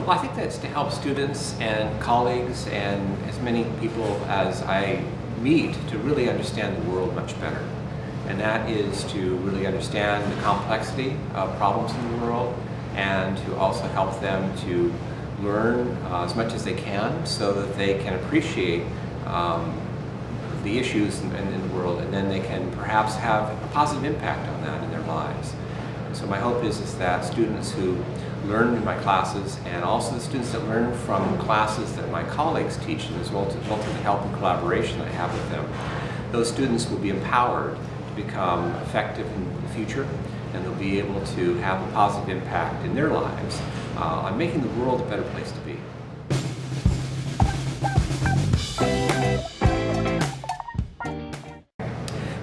Well, I think that's to help students and colleagues and as many people as I meet to really understand the world much better. And that is to really understand the complexity of problems in the world and to also help them to learn as much as they can so that they can appreciate the issues in the world, and then they can perhaps have a positive impact on that in their lives. So my hope is that students who learn in my classes, and also the students that learn from classes that my colleagues teach, and as well as the help and collaboration I have with them, those students will be empowered to become effective in the future, and they'll be able to have a positive impact in their lives on making the world a better place to be.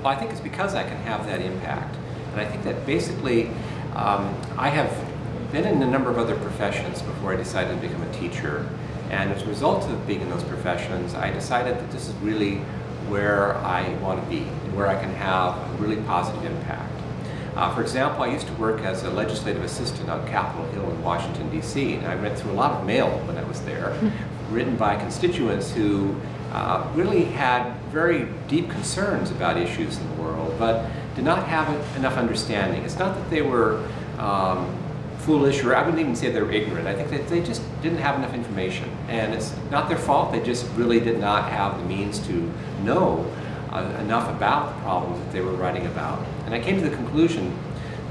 Well, I think it's because I can have that impact. And I think that basically I have been in a number of other professions before I decided to become a teacher. And as a result of being in those professions, I decided that this is really where I want to be and where I can have a really positive impact. For example, I used to work as a legislative assistant on Capitol Hill in Washington, D.C. And I read through a lot of mail when I was there, written by constituents who really had very deep concerns about issues in the world, but did not have enough understanding. It's not that they were foolish, or I wouldn't even say they were ignorant. I think that they just didn't have enough information. And it's not their fault, they just really did not have the means to know enough about the problems that they were writing about. And I came to the conclusion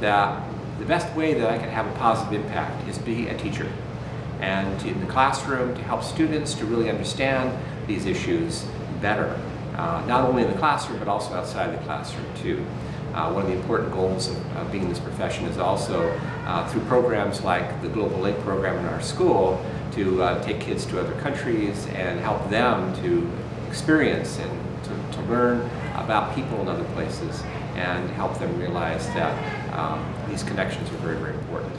that the best way that I can have a positive impact is to be a teacher. And in the classroom to help students to really understand these issues better, not only in the classroom but also outside the classroom too. One of the important goals of being in this profession is also through programs like the Global Link program in our school to take kids to other countries and help them to experience and to learn about people in other places and help them realize that these connections are very, very important.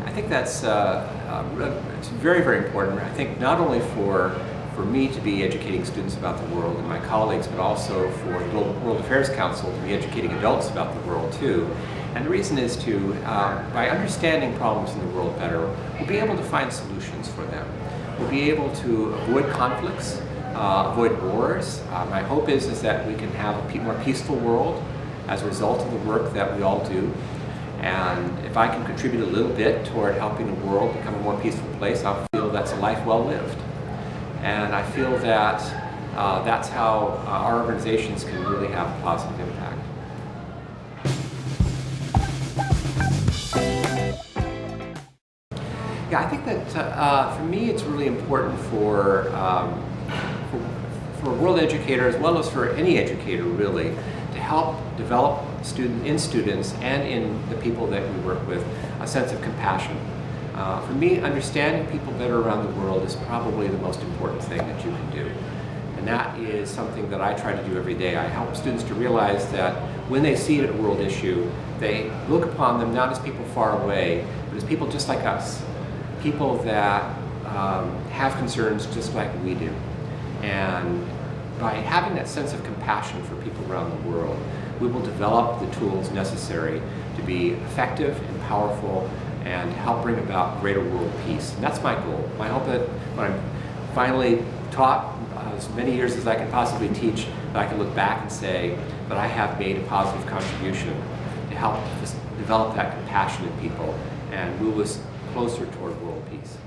I think that's it's very, very important. I think not only for me to be educating students about the world and my colleagues, but also for the Global World Affairs Council to be educating adults about the world too. And the reason is to, by understanding problems in the world better, we'll be able to find solutions for them. We'll be able to avoid conflicts, avoid wars. My hope is that we can have a more peaceful world as a result of the work that we all do. And if I can contribute a little bit toward helping the world become a more peaceful place, I feel that's a life well lived. And I feel that that's how our organizations can really have a positive impact. Yeah, I think that for me it's really important for a world educator, as well as for any educator really, to help develop in students and in the people that we work with a sense of compassion. For me, understanding people better around the world is probably the most important thing that you can do. And that is something that I try to do every day. I help students to realize that when they see a world issue, they look upon them not as people far away, but as people just like us. People that have concerns just like we do. And by having that sense of compassion for people around the world, we will develop the tools necessary to be effective and powerful and help bring about greater world peace. And that's my goal. I hope that when I'm finally taught as many years as I can possibly teach, that I can look back and say that I have made a positive contribution to help develop that compassion in people and move us closer toward world peace.